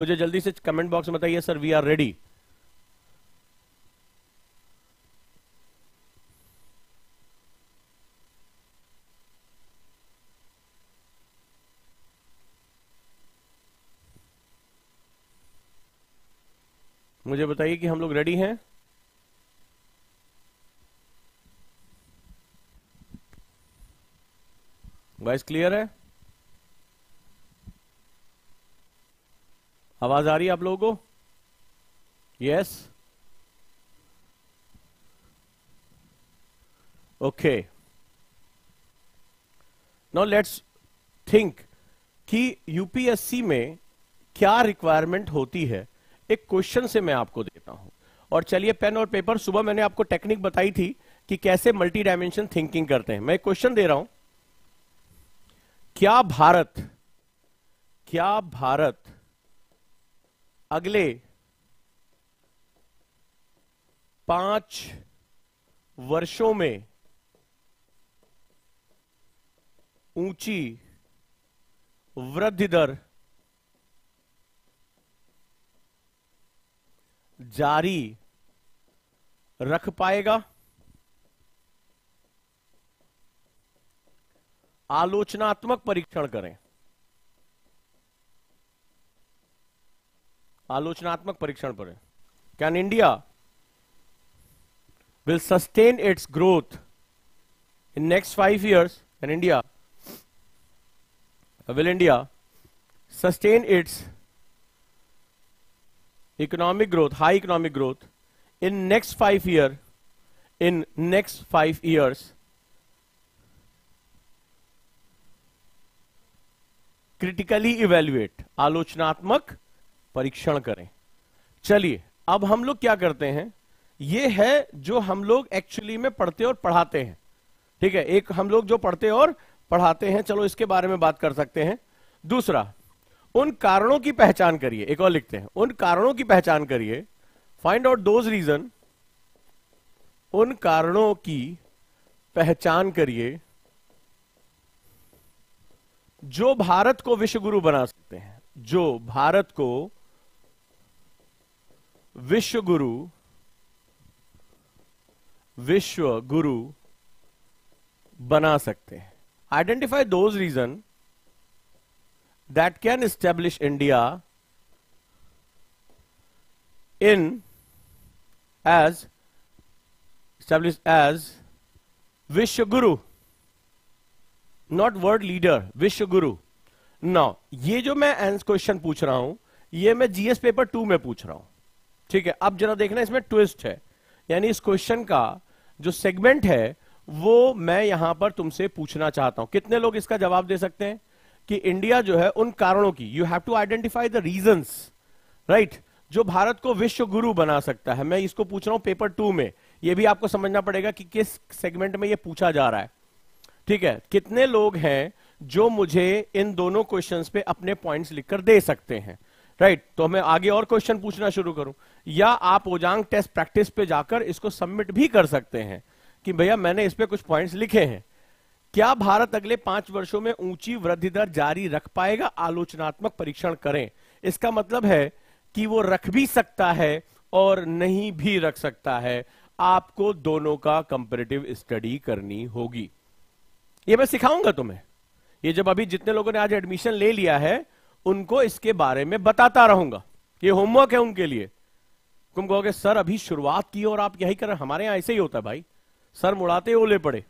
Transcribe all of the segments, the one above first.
मुझे जल्दी से कमेंट बॉक्स में बताइए सर वी आर रेडी। मुझे बताइए कि हम लोग रेडी हैं। वॉइस क्लियर है? आवाज आ रही है आप लोगों को? Yes, okay. Now let's think कि यूपीएससी में क्या रिक्वायरमेंट होती है। एक क्वेश्चन से मैं आपको देता हूं, और चलिए पेन और पेपर। सुबह मैंने आपको टेक्निक बताई थी कि कैसे मल्टी डायमेंशन थिंकिंग करते हैं। मैं एक क्वेश्चन दे रहा हूं। क्या भारत अगले 5 वर्षों में ऊंची वृद्धि दर जारी रख पाएगा? आलोचनात्मक परीक्षण करें। आलोचनात्मक परीक्षण करें। Can India will sustain its growth in next 5 years? And will India sustain its economic growth, high economic growth in next 5 years? Critically evaluate, आलोचनात्मक परीक्षण करें। चलिए अब हम लोग क्या करते हैं, ये है जो हम लोग एक्चुअली में पढ़ते और पढ़ाते हैं। ठीक है, एक हम लोग जो पढ़ते और पढ़ाते हैं, चलो इसके बारे में बात कर सकते हैं। दूसरा, उन कारणों की पहचान करिए। एक और लिखते हैं, उन कारणों की पहचान करिए। फाइंड आउट दोज रीजन, उन कारणों की पहचान करिए जो भारत को विश्व गुरु बना सकते हैं, जो भारत को विश्व गुरु बना सकते हैं। Identify those reason that can establish India as vishwa guru, not world leader, विश्व गुरु। नाउ ये जो मैं क्वेश्चन पूछ रहा हूं, ये मैं जीएस पेपर 2 में पूछ रहा हूं। ठीक है, अब जरा देखना, इसमें ट्विस्ट है। यानी इस क्वेश्चन का जो सेगमेंट है वो मैं यहां पर तुमसे पूछना चाहता हूं। कितने लोग इसका जवाब दे सकते हैं कि इंडिया जो है उन कारणों की, you have to identify the reasons, right, जो भारत को विश्व गुरु बना सकता है। मैं इसको पूछ रहा हूं पेपर 2 में। यह भी आपको समझना पड़ेगा कि किस सेगमेंट में यह पूछा जा रहा है। ठीक है, कितने लोग हैं जो मुझे इन दोनों क्वेश्चंस पे अपने पॉइंट्स लिखकर दे सकते हैं? राइट, तो मैं आगे और क्वेश्चन पूछना शुरू करूं, या आप ओजांग टेस्ट प्रैक्टिस पे जाकर इसको सबमिट भी कर सकते हैं कि भैया मैंने इस पे कुछ पॉइंट्स लिखे हैं। क्या भारत अगले 5 वर्षों में ऊंची वृद्धि दर जारी रख पाएगा? आलोचनात्मक परीक्षण करें। इसका मतलब है कि वो रख भी सकता है और नहीं भी रख सकता है। आपको दोनों का कंपैरेटिव स्टडी करनी होगी। ये मैं सिखाऊंगा तुम्हें। ये जब अभी जितने लोगों ने आज एडमिशन ले लिया है उनको इसके बारे में बताता रहूंगा। ये होमवर्क है उनके लिए। तुम कहोगे सर अभी शुरुआत की और आप यही कर रहे हैं। हमारे यहां ऐसे ही होता है भाई, सर मुड़ाते ओले पड़े।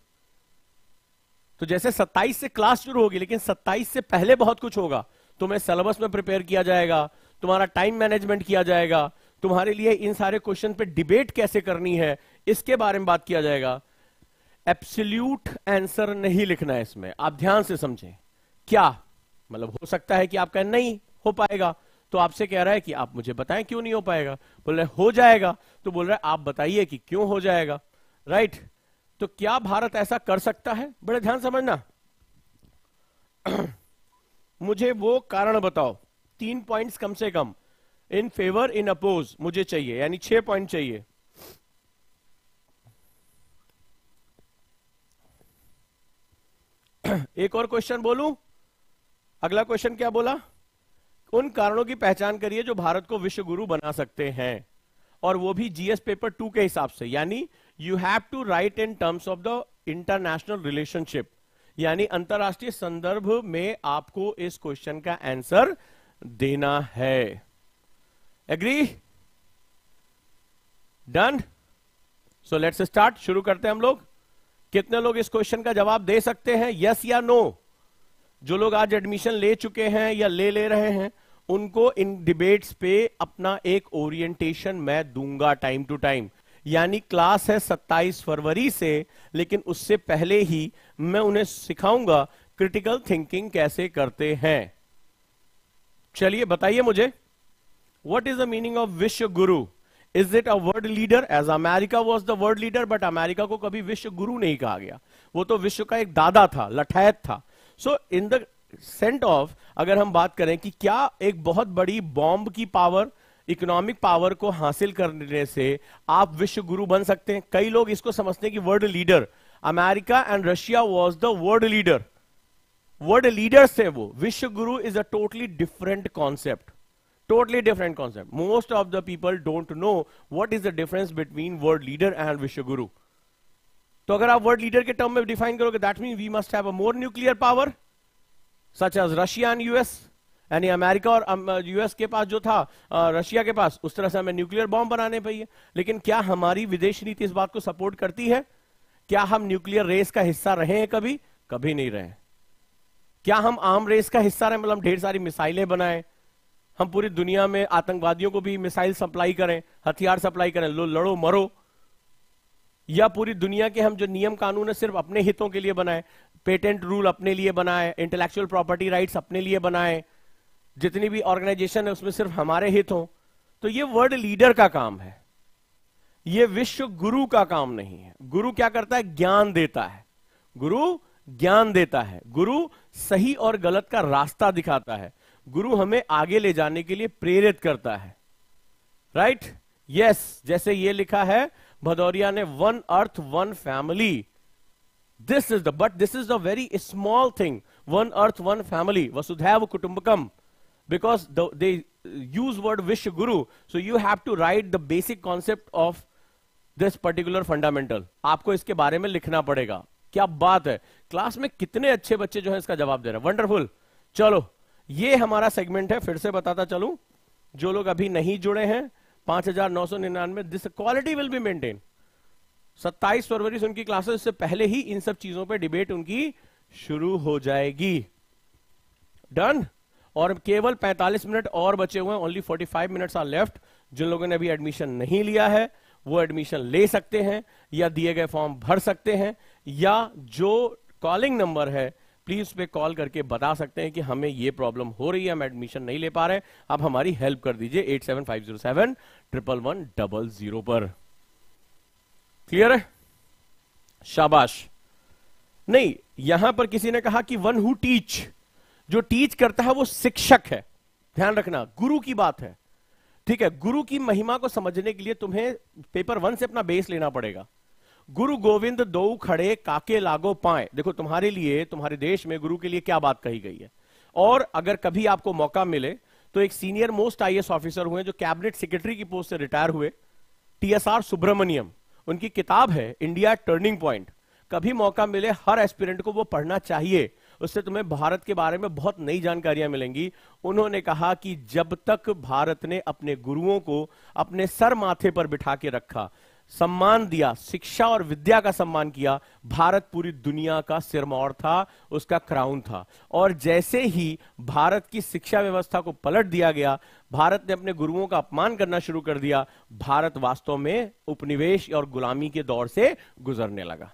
तो जैसे 27 से क्लास शुरू होगी, लेकिन 27 से पहले बहुत कुछ होगा। तुम्हें सिलेबस में प्रिपेयर किया जाएगा, तुम्हारा टाइम मैनेजमेंट किया जाएगा, तुम्हारे लिए इन सारे क्वेश्चन पे डिबेट कैसे करनी है इसके बारे में बात किया जाएगा। एब्सोल्यूट आंसर नहीं लिखना है इसमें, आप ध्यान से समझें। क्या मतलब, हो सकता है कि आपका नहीं हो पाएगा, तो आपसे कह रहा है कि आप मुझे बताएं क्यों नहीं हो पाएगा। बोल रहे हो जाएगा, तो बोल रहा है आप बताइए कि क्यों हो जाएगा। राइट, तो क्या भारत ऐसा कर सकता है? बड़े ध्यान समझना। मुझे वो कारण बताओ, 3 पॉइंट्स कम से कम, इन फेवर इन अपोज मुझे चाहिए, यानी 6 पॉइंट चाहिए। एक और क्वेश्चन बोलूं? अगला क्वेश्चन क्या बोला? उन कारणों की पहचान करिए जो भारत को विश्व गुरु बना सकते हैं, और वो भी जीएस पेपर 2 के हिसाब से। यानी you have to write in terms of the international relationship, यानी अंतरराष्ट्रीय संदर्भ में आपको इस क्वेश्चन का आंसर देना है। Agree? Done? So let's start, शुरू करते हैं हम लोग। कितने लोग इस क्वेश्चन का जवाब दे सकते हैं, यस या नो? जो लोग आज एडमिशन ले चुके हैं या ले रहे हैं, उनको इन डिबेट्स पे अपना एक ओरिएंटेशन मैं दूंगा टाइम टू टाइम। यानी क्लास है 27 फरवरी से, लेकिन उससे पहले ही मैं उन्हें सिखाऊंगा क्रिटिकल थिंकिंग कैसे करते हैं। चलिए बताइए मुझे, what is the meaning of vishwa guru? Is it a world leader? As America was the world leader, but America को कभी विश्व गुरु नहीं कहा गया, वो तो विश्व का एक दादा था, लठैत था। सो इन द सेंट ऑफ, अगर हम बात करें कि क्या एक बहुत बड़ी बॉम्ब की पावर, इकोनॉमिक पावर को हासिल करने से आप विश्व गुरु बन सकते हैं? कई लोग इसको समझते हैं कि world leader, America and Russia was the world leader, world leaders थे वो। विश्व guru is a totally different concept, totally different concept. Most of the people don't know what is the difference between world leader and विश्व गुरु। तो अगर आप world leader के term में define करोगे, that mean we must have a more nuclear power such as Russia and US, यानी America और US के पास जो था, रशिया के पास, उस तरह से हमें न्यूक्लियर बॉम्ब बनाने चाहिए। लेकिन क्या हमारी विदेश नीति इस बात को सपोर्ट करती है? क्या हम न्यूक्लियर रेस का हिस्सा रहे हैं कभी? कभी नहीं रहे। क्या हम आर्म रेस का हिस्सा रहे, मतलब ढेर सारी मिसाइलें बनाएं, हम पूरी दुनिया में आतंकवादियों को भी मिसाइल सप्लाई करें, हथियार सप्लाई करें, लो लड़ो मरो? या पूरी दुनिया के हम जो नियम कानून है सिर्फ अपने हितों के लिए बनाए, पेटेंट रूल अपने लिए बनाए, इंटेलेक्चुअल प्रॉपर्टी राइट्स अपने लिए बनाए, जितनी भी ऑर्गेनाइजेशन है उसमें सिर्फ हमारे हित हो? तो ये वर्ल्ड लीडर का काम है, ये विश्व गुरु का काम नहीं है। गुरु क्या करता है? ज्ञान देता है। गुरु ज्ञान देता है, गुरु सही और गलत का रास्ता दिखाता है, गुरु हमें आगे ले जाने के लिए प्रेरित करता है। राइट? यस, जैसे ये लिखा है भदौरिया ने, one earth one family, this is the, but this is the very small thing, one earth one family, vasudhaiva kutumbakam, because they use word vishwa guru, so you have to write the basic concept of this particular fundamental. आपको इसके बारे में लिखना पड़ेगा। क्या बात है, class में कितने अच्छे बच्चे जो है इसका जवाब दे रहे हैं, वंडरफुल। चलो ये हमारा सेगमेंट है, फिर से बताता चलूं, जो लोग अभी नहीं जुड़े हैं, 5999, this quality will be maintain. 27 फरवरी से उनकी क्लासेस से पहले ही इन सब चीजों पे डिबेट उनकी शुरू हो जाएगी। डन? और केवल 45 मिनट और बचे हुए हैं, ओनली 45 मिनट्स आर लेफ्ट। जिन लोगों ने अभी एडमिशन नहीं लिया है वो एडमिशन ले सकते हैं, या दिए गए फॉर्म भर सकते हैं, या जो कॉलिंग नंबर है प्लीज पे कॉल करके बता सकते हैं कि हमें ये प्रॉब्लम हो रही है, हम एडमिशन नहीं ले पा रहे, आप हमारी हेल्प कर दीजिए 8750711100 पर। क्लियर है? शाबाश। नहीं, यहां पर किसी ने कहा कि वन हु टीच, जो टीच करता है वो शिक्षक है। ध्यान रखना, गुरु की बात है, ठीक है? गुरु की महिमा को समझने के लिए तुम्हें पेपर 1 से अपना बेस लेना पड़ेगा। गुरु गोविंद दो खड़े काके लागो पाए, देखो तुम्हारे लिए, तुम्हारे देश में गुरु के लिए क्या बात कही गई है। और अगर कभी आपको मौका मिले तो एक सीनियर मोस्ट आईएएस ऑफिसर हुए जो कैबिनेट सेक्रेटरी की पोस्ट से रिटायर हुए, टीएसआर सुब्रमण्यम, उनकी किताब है इंडिया टर्निंग पॉइंट। कभी मौका मिले हर एस्पिरेंट को वो पढ़ना चाहिए, उससे तुम्हें भारत के बारे में बहुत नई जानकारियां मिलेंगी। उन्होंने कहा कि जब तक भारत ने अपने गुरुओं को अपने सर माथे पर बिठा के रखा, सम्मान दिया, शिक्षा और विद्या का सम्मान किया, भारत पूरी दुनिया का सिरमौर था, उसका क्राउन था। और जैसे ही भारत की शिक्षा व्यवस्था को पलट दिया गया, भारत ने अपने गुरुओं का अपमान करना शुरू कर दिया, भारत वास्तव में उपनिवेश और गुलामी के दौर से गुजरने लगा।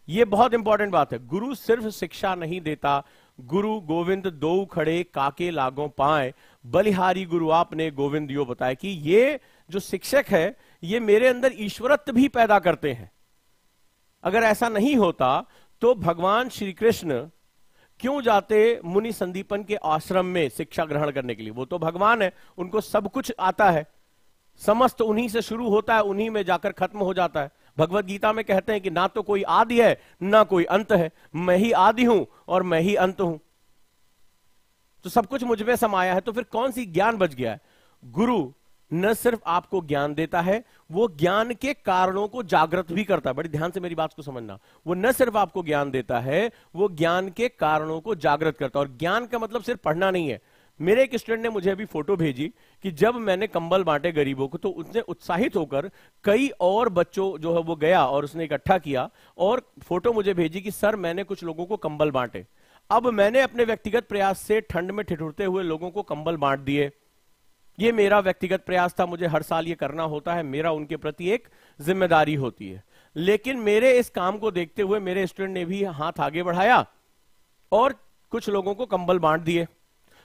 यह बहुत इंपॉर्टेंट बात है। गुरु सिर्फ शिक्षा नहीं देता, गुरु गोविंद दो खड़े काके लागों पाए, बलिहारी गुरु आपने गोविंद यो बताया कि ये जो शिक्षक है ये मेरे अंदर ईश्वरत्व भी पैदा करते हैं। अगर ऐसा नहीं होता तो भगवान श्री कृष्ण क्यों जाते मुनि संदीपन के आश्रम में शिक्षा ग्रहण करने के लिए? वो तो भगवान है, उनको सब कुछ आता है, समस्त उन्हीं से शुरू होता है, उन्हीं में जाकर खत्म हो जाता है। भगवत गीता में कहते हैं कि ना तो कोई आदि है ना कोई अंत है, मैं ही आदि हूं और मैं ही अंत हूं। तो सब कुछ मुझ में समाया है, तो फिर कौन सी ज्ञान बच गया है? गुरु न सिर्फ आपको ज्ञान देता है, वो ज्ञान के कारणों को जागृत भी करता है। बड़ी ध्यान से मेरी बात को समझना, वो न सिर्फ आपको ज्ञान देता है, वो ज्ञान के कारणों को जागृत करता है। और ज्ञान का मतलब सिर्फ पढ़ना नहीं है। मेरे एक स्टूडेंट ने मुझे अभी फोटो भेजी कि जब मैंने कंबल बांटे गरीबों को, तो उसने उत्साहित होकर कई और बच्चों जो है वो गया और उसने इकट्ठा किया और फोटो मुझे भेजी कि सर मैंने कुछ लोगों को कंबल बांटे। अब मैंने अपने व्यक्तिगत प्रयास से ठंड में ठिठुरते हुए लोगों को कंबल बांट दिए। ये मेरा व्यक्तिगत प्रयास था, मुझे हर साल ये करना होता है, मेरा उनके प्रति एक जिम्मेदारी होती है। लेकिन मेरे इस काम को देखते हुए मेरे स्टूडेंट ने भी हाथ आगे बढ़ाया और कुछ लोगों को कंबल बांट दिए।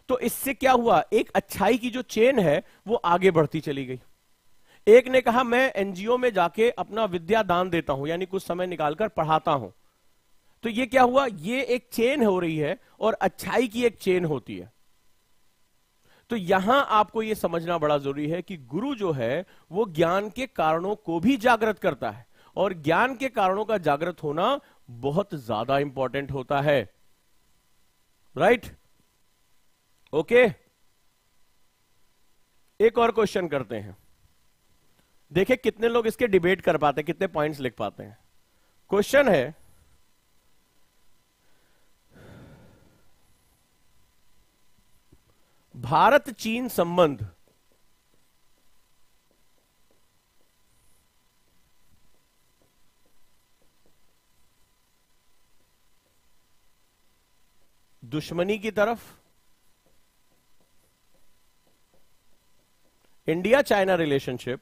तो इससे क्या हुआ? एक अच्छाई की जो चेन है वो आगे बढ़ती चली गई। एक ने कहा मैं एनजीओ में जाके अपना विद्या दान देता हूं, यानी कुछ समय निकालकर पढ़ाता हूं। तो ये क्या हुआ? ये एक चेन हो रही है और अच्छाई की एक चेन होती है। तो यहां आपको यह समझना बड़ा जरूरी है कि गुरु जो है वो ज्ञान के कारणों को भी जागृत करता है, और ज्ञान के कारणों का जागृत होना बहुत ज्यादा इंपॉर्टेंट होता है। राइट? ओके, एक और क्वेश्चन करते हैं, देखिए कितने लोग इसके डिबेट कर पाते हैं, कितने पॉइंट्स लिख पाते हैं। क्वेश्चन है, भारत चीन संबंध दुश्मनी की तरफ, India China relationship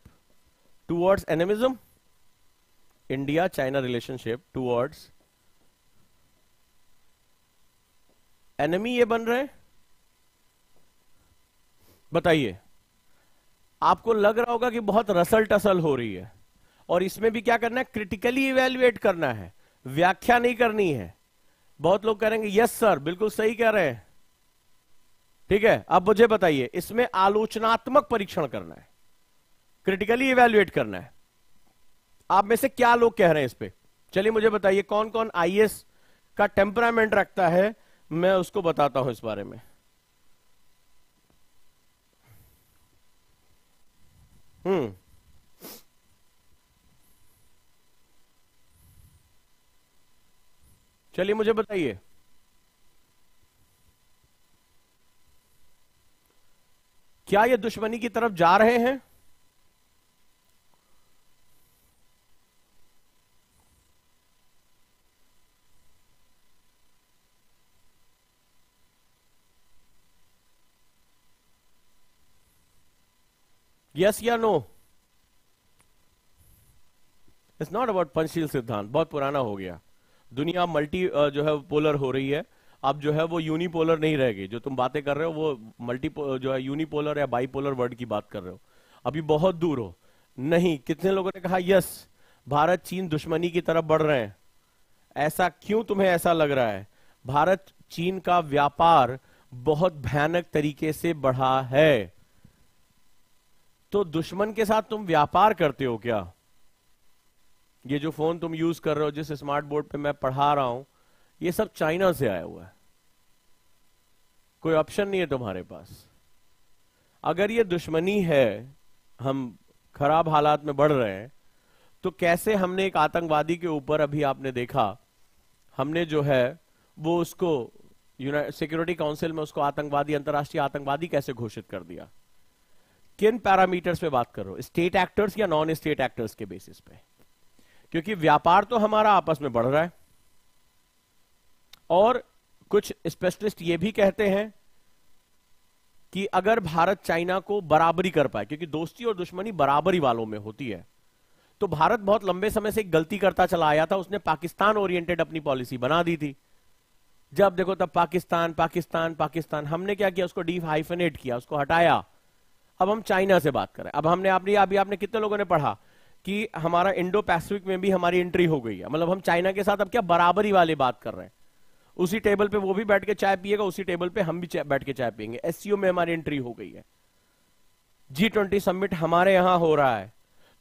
towards animism, India China relationship towards enemy, ये बन रहे हैं? बताइए। आपको लग रहा होगा कि बहुत रसल टसल हो रही है, और इसमें भी क्या करना है? क्रिटिकली इवेल्युएट करना है, व्याख्या नहीं करनी है। बहुत लोग करेंगे यस सर, बिल्कुल सही कह रहे हैं, ठीक है। अब मुझे बताइए, इसमें आलोचनात्मक परीक्षण करना है, क्रिटिकली इवेल्युएट करना है। आप में से क्या लोग कह रहे हैं इस पे? चलिए मुझे बताइए, कौन कौन आईएएस का टेम्परामेंट रखता है, मैं उसको बताता हूं इस बारे में। चलिए मुझे बताइए, क्या ये दुश्मनी की तरफ जा रहे हैं? यस या no? It's not about Panchsheel सिद्धांत, बहुत पुराना हो गया। दुनिया मल्टी जो है पोलर हो रही है, अब जो है वो यूनिपोलर नहीं रह गई। जो तुम बातें कर रहे हो वो मल्टी जो है यूनिपोलर या बाईपोलर वर्ड की बात कर रहे हो, अभी बहुत दूर हो। नहीं, कितने लोगों ने कहा यस, भारत चीन दुश्मनी की तरफ बढ़ रहे हैं। ऐसा क्यों तुम्हें ऐसा लग रहा है? भारत चीन का व्यापार बहुत भयानक तरीके से बढ़ा है, तो दुश्मन के साथ तुम व्यापार करते हो क्या? ये जो फोन तुम यूज कर रहे हो, जिस स्मार्ट बोर्ड पे मैं पढ़ा रहा हूं, ये सब चाइना से आया हुआ है। कोई ऑप्शन नहीं है तुम्हारे पास। अगर ये दुश्मनी है, हम खराब हालात में बढ़ रहे हैं, तो कैसे हमने एक आतंकवादी के ऊपर, अभी आपने देखा, हमने जो है वो उसको सिक्योरिटी काउंसिल में उसको आतंकवादी, अंतरराष्ट्रीय आतंकवादी कैसे घोषित कर दिया? किन पैरामीटर्स पे बात कर रहे हो? स्टेट एक्टर्स या नॉन स्टेट एक्टर्स के बेसिस पे? क्योंकि व्यापार तो हमारा आपस में बढ़ रहा है, और कुछ स्पेशलिस्ट ये भी कहते हैं कि अगर भारत चाइना को बराबरी कर पाए, क्योंकि दोस्ती और दुश्मनी बराबरी वालों में होती है, तो भारत बहुत लंबे समय से एक गलती करता चला आया था, उसने पाकिस्तान ओरिएंटेड अपनी पॉलिसी बना दी थी। जब देखो तब पाकिस्तान पाकिस्तान पाकिस्तान। हमने क्या किया? उसको डिहाइफनेट किया, उसको हटाया। अब हम चाइना से बात करें। अब हमने अभी आपने कितने लोगों ने पढ़ा कि हमारा इंडो पैसिफिक में भी हमारी एंट्री हो गई है, मतलब हम चाइना के साथ अब क्या बराबरी वाली बात कर रहे हैं। उसी टेबल पे वो भी बैठ के चाय पिएगा, उसी टेबल पे हम भी बैठ के चाय पिएंगे। एससीओ में हमारी एंट्री हो गई है, G20 समिट हमारे यहां हो रहा है।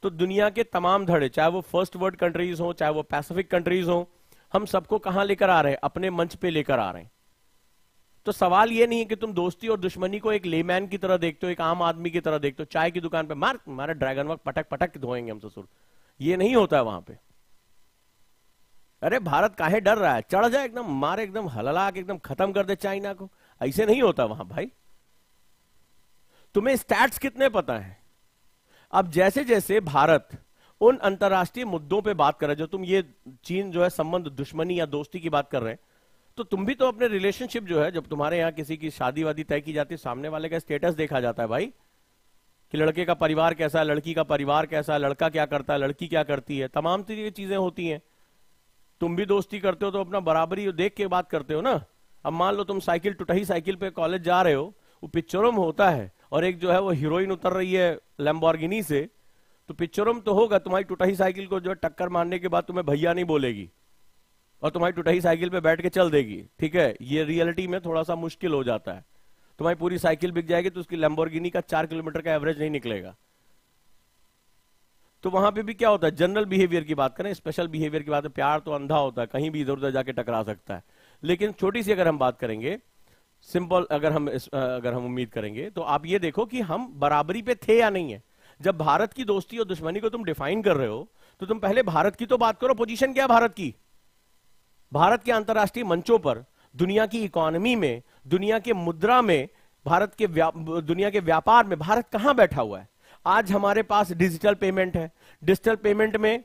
तो दुनिया के तमाम धड़े, चाहे वो फर्स्ट वर्ल्ड कंट्रीज हो, चाहे वो पैसिफिक कंट्रीज हो, हम सबको कहां लेकर आ रहे हैं? अपने मंच पे लेकर आ रहे हैं। तो सवाल ये नहीं है कि तुम दोस्ती और दुश्मनी को एक लेमैन की तरह देखते हो, एक आम आदमी की तरह देखते हो। चाय की दुकान पे मार मारे ड्रैगन वर्क पटक पटक धोएंगे हम ससुर, ये नहीं होता है वहां पे। अरे भारत काहे डर रहा है, चढ़ जाए एकदम, मारे एकदम हलला के एकदम खत्म कर दे चाइना को, ऐसे नहीं होता वहां भाई। तुम्हें स्टैट्स कितने पता है? अब जैसे जैसे भारत उन अंतरराष्ट्रीय मुद्दों पे बात कर रहे हैं, जो तुम ये चीन जो है संबंध दुश्मनी या दोस्ती की बात कर रहे हैं, तो तुम भी तो अपने रिलेशनशिप जो है, जब तुम्हारे यहाँ किसी की शादी वादी तय की जाती है, सामने वाले का स्टेटस देखा जाता है भाई, कि लड़के का परिवार कैसा है, लड़की का परिवार कैसा है, लड़का क्या करता है, लड़की क्या करती है, तमाम तरह की चीजें होती हैं। तुम भी दोस्ती करते हो तो अपना बराबरी देख के बात करते हो ना। अब मान लो तुम साइकिल टूटही साइकिल पे कॉलेज जा रहे हो, वो पिक्चरों में होता है, और एक जो है वो हीरोइन उतर रही है लैम्बोर्गिनी से, तो पिक्चरों में तो होगा तुम्हारी टूटही साइकिल को जो है टक्कर मारने के बाद तुम्हें भैया नहीं बोलेगी और तुम्हारी टूटही साइकिल पे बैठ के चल देगी, ठीक है। ये रियलिटी में थोड़ा सा मुश्किल हो जाता है। तुम्हारी पूरी साइकिल बिक जाएगी तो उसकी लैम्बोर्गिनी का 4 किलोमीटर का एवरेज नहीं निकलेगा। तो वहां पे भी क्या होता है, जनरल बिहेवियर की बात करें, स्पेशल बिहेवियर की बात है, प्यार तो अंधा होता है, कहीं भी इधर उधर जाके टकरा सकता है। लेकिन छोटी सी अगर हम बात करेंगे, सिंपल अगर हम उम्मीद करेंगे, तो आप ये देखो कि हम बराबरी पे थे या नहीं है। जब भारत की दोस्ती और दुश्मनी को तुम डिफाइन कर रहे हो, तो तुम पहले भारत की तो बात करो, पोजीशन क्या है भारत की। भारत के अंतरराष्ट्रीय मंचों पर, दुनिया की इकोनॉमी में, दुनिया के मुद्रा में, भारत के दुनिया के व्यापार में भारत कहां बैठा हुआ है? आज हमारे पास डिजिटल पेमेंट है, डिजिटल पेमेंट में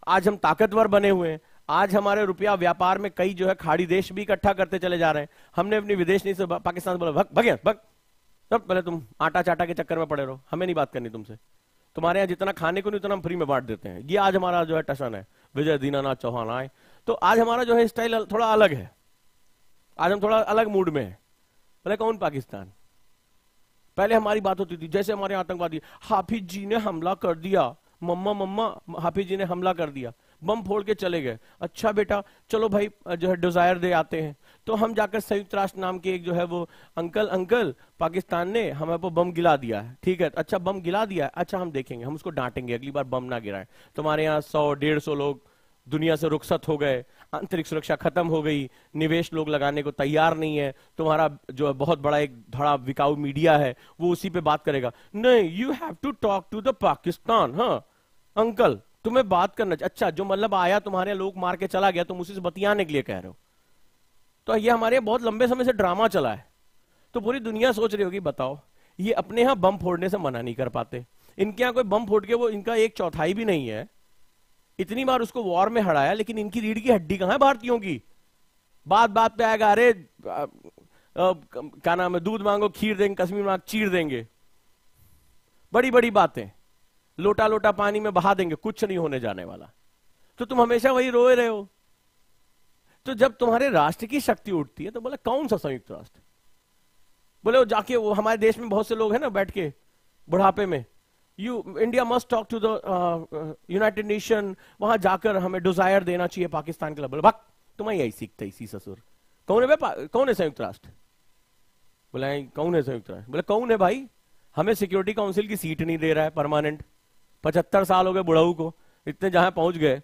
आज हम ताकतवर बने हुए हैं। आज हमारे रुपया व्यापार में कई जो है खाड़ी देश भी इकट्ठा करते चले जा रहे हैं। हमने अपनी विदेश नीति से पाकिस्तान बोला भग तब पहले तुम आटा चाटा के चक्कर में पड़े रहो, हमें नहीं बात करनी तुमसे। तुम्हारे यहाँ जितना खाने को नहीं उतना हम फ्री में बांट देते हैं। ये आज हमारा जो है टशन है। विजय दीनानाथ चौहान आए तो आज हमारा जो है स्टाइल थोड़ा अलग है, आज हम थोड़ा अलग मूड में है। बोले कौन पाकिस्तान? पहले हमारी बात होती थी जैसे हमारे आतंकवादी, हाफिज जी ने हमला कर दिया, मम्मा मम्मा हाफिज जी ने हमला कर दिया, बम फोड़ के चले गए। अच्छा बेटा चलो भाई जो है डिजायर दे आते हैं। तो हम जाकर संयुक्त राष्ट्र नाम के एक जो है वो अंकल पाकिस्तान ने हमें पर बम गिरा दिया है, ठीक है, अच्छा बम गिरा दिया है, अच्छा हम देखेंगे, हम उसको डांटेंगे, अगली बार बम ना गिराएं। तुम्हारे यहाँ 100-150 लोग दुनिया से रुखसत हो गए, आंतरिक सुरक्षा खत्म हो गई, निवेश लोग लगाने को तैयार नहीं है, तुम्हारा जो है बहुत बड़ा एक बड़ा विकाऊ मीडिया है वो उसी पे बात करेगा। नहीं, you have to talk to the Pakistan. हाँ अंकल तुम्हें बात करना, अच्छा जो मतलब आया तुम्हारे लोग मार के चला गया, तुम उसी से बतियाने के लिए कह रहे हो। तो ये हमारे बहुत लंबे समय से ड्रामा चला है। तो पूरी दुनिया सोच रही होगी बताओ, ये अपने यहां बम फोड़ने से मना नहीं कर पाते, इनके यहां कोई बम फोड़ के वो इनका 1/4 भी नहीं है, इतनी बार उसको वॉर में हराया, लेकिन इनकी रीढ़ की हड्डी कहां है भारतीयों की? बात बात पे आएगा, अरे क्या नाम है, दूध मांगो खीर देंगे, कश्मीर मांग चीर देंगे, बड़ी बड़ी बातें, लोटा लोटा पानी में बहा देंगे, कुछ नहीं होने जाने वाला। तो तुम हमेशा वही रोए रहे हो। तो जब तुम्हारे राष्ट्र की शक्ति उठती है तो बोले कौन सा संयुक्त राष्ट्र? बोले वो जाके वो हमारे देश में बहुत से लोग हैं ना बैठ के बुढ़ापे में, India must talk to the United Nation, वहां जाकर हमें डिजायर देना चाहिए पाकिस्तान के लिए। बोले भक तुम्हें यही सीखते इसी ससुर, कौन है कौन है संयुक्त राष्ट्र? बोले कौन है संयुक्त राष्ट्र? बोले कौन है भाई, हमें सिक्योरिटी काउंसिल की सीट नहीं दे रहा है परमानेंट, 75 साल हो गए बुढ़ाऊ को, इतने जहां पहुंच गए,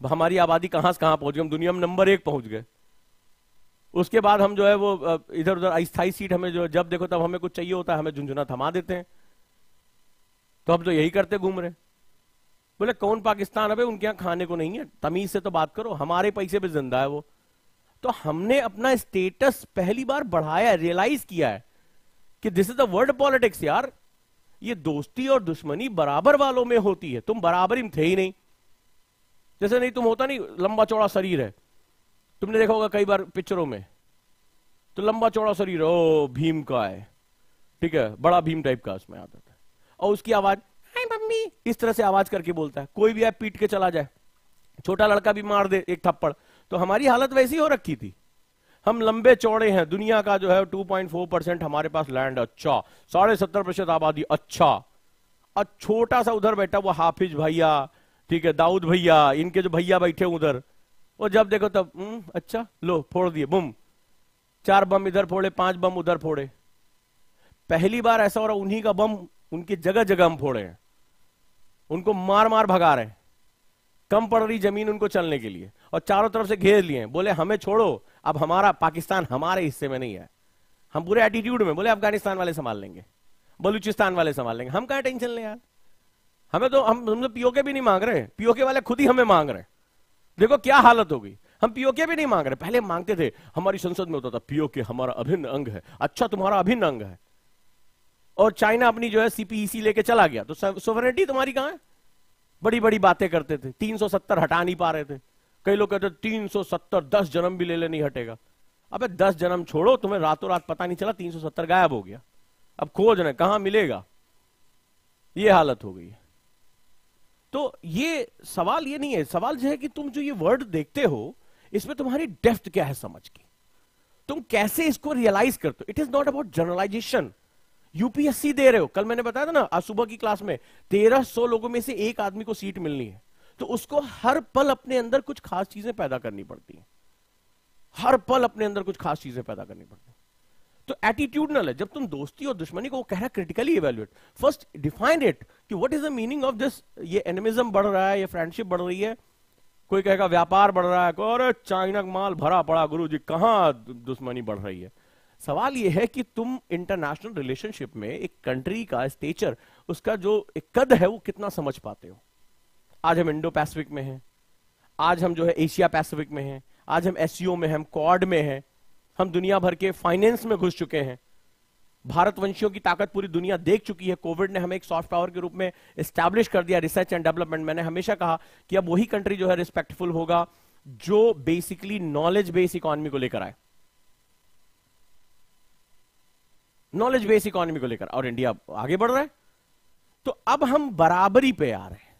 हमारी आबादी कहां से कहां पहुंच गई, हम दुनिया में नंबर 1 पहुंच गए। उसके बाद हम जो है वो इधर उधर अस्थायी सीट, हमें जो जब देखो तब हमें कुछ चाहिए होता है, हमें झुंझुना थमा देते हैं। तो अब तो यही करते घूम रहे। बोले कौन पाकिस्तान? अबे उनके यहां खाने को नहीं है, तमीज से तो बात करो, हमारे पैसे पे जिंदा है वो। तो हमने अपना स्टेटस पहली बार बढ़ाया, रियलाइज किया है कि this is the world politics यार। ये दोस्ती और दुश्मनी बराबर वालों में होती है, तुम बराबरी में थे ही नहीं। जैसे नहीं तुम होता नहीं, लंबा चौड़ा शरीर है, तुमने देखा होगा कई बार पिक्चरों में, तो लंबा चौड़ा शरीर ओ भीम का है, ठीक है, बड़ा भीम टाइप का उसमें आता है, और उसकी आवाज हाय मम्मी इस तरह से आवाज करके बोलता है। कोई भी आप पीट के चला जाए, छोटा लड़का भी मार दे एक थप्पड़, तो हमारी हालत वैसी हो रखी थी। हम लंबे चौड़े हैं, दुनिया का जो है 2.4% हमारे पास लैंड, अच्छा 70.5% आबादी, अच्छा, और छोटा सा उधर बैठा वो हाफिज भैया, ठीक है, दाऊद भैया, इनके जो भैया बैठे उधर, वो जब देखो तब अच्छा लो फोड़ दिए, बुम, 4 बम इधर फोड़े, 5 बम उधर फोड़े। पहली बार ऐसा हो रहा, उन्हीं का बम उनकी जगह जगह हम फोड़े हैं, उनको मार मार भगा रहे हैं, कम पड़ रही जमीन उनको चलने के लिए, और चारों तरफ से घेर लिए हैं। बोले हमें छोड़ो, अब हमारा पाकिस्तान हमारे हिस्से में नहीं है, हम पूरे एटीट्यूड में बोले अफगानिस्तान वाले संभाल लेंगे, बलूचिस्तान वाले संभाल लेंगे। हम कहां टेंशन ले यार, हमें तो हम तो पीओके भी नहीं मांग रहे, पीओके वाले खुद ही हमें मांग रहे। देखो क्या हालत हो गई, हम पीओके भी नहीं मांग रहे। पहले मांगते थे, हमारी संसद में होता था पीओके हमारा अभिन्न अंग है। अच्छा तुम्हारा अभिन्न अंग है, और चाइना अपनी जो है सीपीईसी लेके चला गया, तो सोवरेनिटी तुम्हारी कहां है? बड़ी बड़ी बातें करते थे, 370 हटा नहीं पा रहे थे। कई लोग कहते 370 10 जन्म भी ले ले नहीं हटेगा। अबे 10 जन्म छोड़ो, तुम्हें रातों रात पता नहीं चला 370 गायब हो गया, अब खोज रहे कहां मिलेगा, ये हालत हो गई है। तो ये सवाल ये नहीं है, सवाल जो है कि तुम जो ये वर्ड देखते हो इसमें तुम्हारी डेप्थ क्या है समझ की, तुम कैसे इसको रियलाइज करते हो। It is not about generalisation. UPSC दे रहे हो, कल मैंने बताया था ना आज सुबह की क्लास में, 1300 लोगों में से एक आदमी को सीट मिलनी है, तो उसको हर पल अपने अंदर कुछ खास चीजें पैदा करनी पड़ती हैं, हर पल अपने अंदर कुछ खास चीजें पैदा करनी पड़ती हैं। तो एटीट्यूडनल है। जब तुम दोस्ती और दुश्मनी को, वो कह रहा है critically evaluate, first define it कि what is the meaning of this. ये एनिमिज्म बढ़ रहा है, ये फ्रेंडशिप बढ़ रही है, कोई कहेगा व्यापार बढ़ रहा है, और चाइना का माल भरा पड़ा, गुरुजी कहां दुश्मनी बढ़ रही है। सवाल यह है कि तुम इंटरनेशनल रिलेशनशिप में एक कंट्री का स्टेचर, उसका जो एक कद है, वो कितना समझ पाते हो। आज हम इंडो पैसिफिक में हैं, आज हम जो है एशिया पैसिफिक में हैं, आज हम एससीओ में हैं, हम क्वाड में हैं, हम दुनिया भर के फाइनेंस में घुस चुके हैं। भारतवंशियों की ताकत पूरी दुनिया देख चुकी है। कोविड ने हमें एक सॉफ्ट पावर के रूप में एस्टैब्लिश कर दिया, रिसर्च एंड डेवलपमेंट। मैंने हमेशा कहा कि अब वही कंट्री जो है रिस्पेक्टफुल होगा जो बेसिकली नॉलेज बेस्ड इकोनॉमी को लेकर आए, नॉलेज बेस्ड इकोनॉमी को लेकर, और इंडिया आगे बढ़ रहा है। तो अब हम बराबरी पे आ रहे हैं,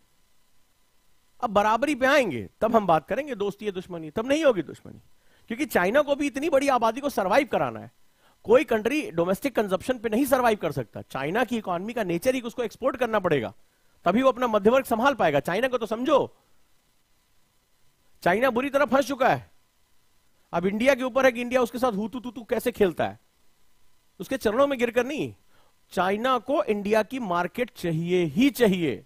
अब बराबरी पे आएंगे तब हम बात करेंगे दोस्ती या दुश्मनी, तब नहीं होगी दुश्मनी, क्योंकि चाइना को भी इतनी बड़ी आबादी को सरवाइव कराना है। कोई कंट्री डोमेस्टिक कंजप्शन पे नहीं सरवाइव कर सकता। चाइना की इकोनॉमी का नेचर ही उसको एक्सपोर्ट करना पड़ेगा, तभी वो अपना मध्यवर्ग संभाल पाएगा। चाइना को तो समझो, चाइना बुरी तरह फंस चुका है। अब इंडिया के ऊपर है कि इंडिया उसके साथ हूतू तू कैसे खेलता है, उसके चरणों में गिरकर नहीं। चाइना को इंडिया की मार्केट चाहिए ही चाहिए,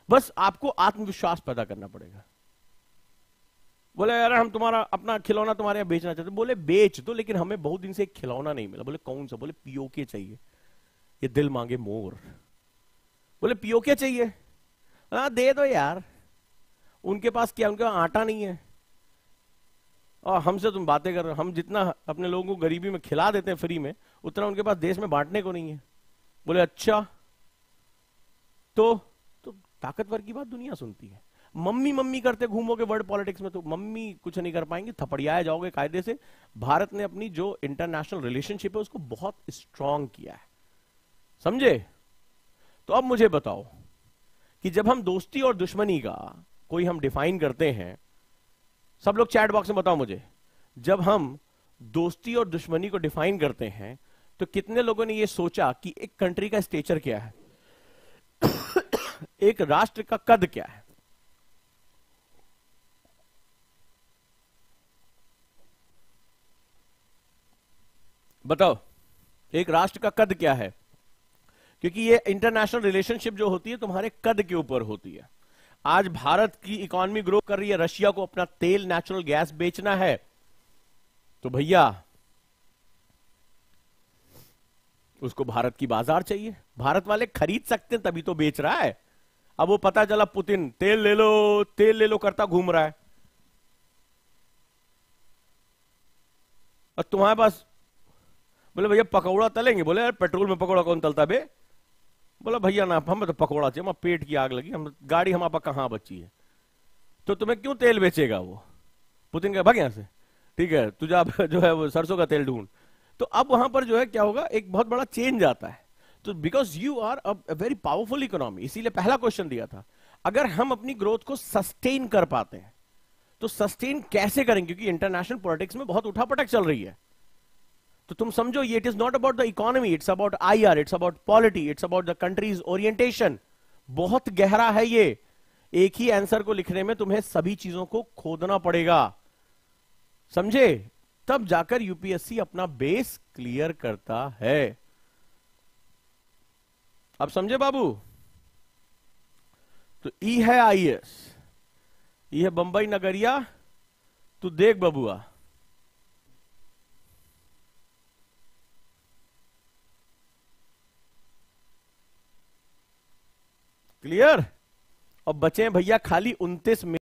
बस आपको आत्मविश्वास पैदा करना पड़ेगा। बोले यार हम तुम्हारा अपना खिलौना तुम्हारे यहां बेचना चाहते, बोले बेच दो, लेकिन हमें बहुत दिन से एक खिलौना नहीं मिला। बोले कौन सा? बोले पीओके चाहिए, ये दिल मांगे मोर। बोले पीओके चाहिए, हाँ दे दो यार। उनके पास क्या, उनके पास आटा नहीं है, और हमसे तुम बातें कर रहे हो। हम जितना अपने लोगों को गरीबी में खिला देते हैं फ्री में, उतना उनके पास देश में बांटने को नहीं है। बोले अच्छा, तो ताकतवर की बात दुनिया सुनती है। मम्मी मम्मी करते घूमोगे वर्ल्ड पॉलिटिक्स में, तो मम्मी कुछ नहीं कर पाएंगे, थपड़ियाए जाओगे कायदे से। भारत ने अपनी जो इंटरनेशनल रिलेशनशिप है उसको बहुत स्ट्रांग किया है, समझे? तो अब मुझे बताओ कि जब हम दोस्ती और दुश्मनी का कोई हम डिफाइन करते हैं, सब लोग चैट बॉक्स में बताओ मुझे, जब हम दोस्ती और दुश्मनी को डिफाइन करते हैं तो कितने लोगों ने यह सोचा कि एक कंट्री का स्टेचर क्या है, एक राष्ट्र का कद क्या है? बताओ, एक राष्ट्र का कद क्या है? क्योंकि ये इंटरनेशनल रिलेशनशिप जो होती है तुम्हारे कद के ऊपर होती है। आज भारत की इकोनॉमी ग्रो कर रही है, रशिया को अपना तेल नेचुरल गैस बेचना है, तो भैया उसको भारत की बाजार चाहिए। भारत वाले खरीद सकते हैं तभी तो बेच रहा है। अब वो पता चला पुतिन तेल ले लो करता घूम रहा है, और तुम्हारे पास बोले भैया पकौड़ा तलेंगे। बोले यार पेट्रोल में पकौड़ा कौन तलता बे? बोला भैया ना हमें तो पकौड़ा चाहिए, हमारे पेट की आग लगी, हम गाड़ी हमारे पास कहां बची है, तो तुम्हें क्यों तेल बेचेगा वो? पुतिन का भाग यहां से, ठीक है तुझा जो है वो सरसों का तेल ढूंढ। तो अब वहां पर जो है क्या होगा, एक बहुत बड़ा चेंज आता है। तो because you are a very powerful economy, इसीलिए पहला क्वेश्चन दिया था, अगर हम अपनी ग्रोथ को सस्टेन कर पाते हैं तो सस्टेन कैसे करेंगे? क्योंकि इंटरनेशनल पॉलिटिक्स में बहुत उठापटक चल रही है। तो तुम समझो ये it is not about the economy, it's about IR, it's about polity, it's about the countries orientation. बहुत गहरा है ये। एक ही आंसर को लिखने में तुम्हें सभी चीजों को खोदना पड़ेगा, समझे? तब जाकर यूपीएससी अपना बेस क्लियर करता है। अब समझे बाबू? तो ई है आईएएस, ई है बंबई नगरिया, तू देख बबुआ। क्लियर? और बचे हैं भैया खाली 29 मिनट।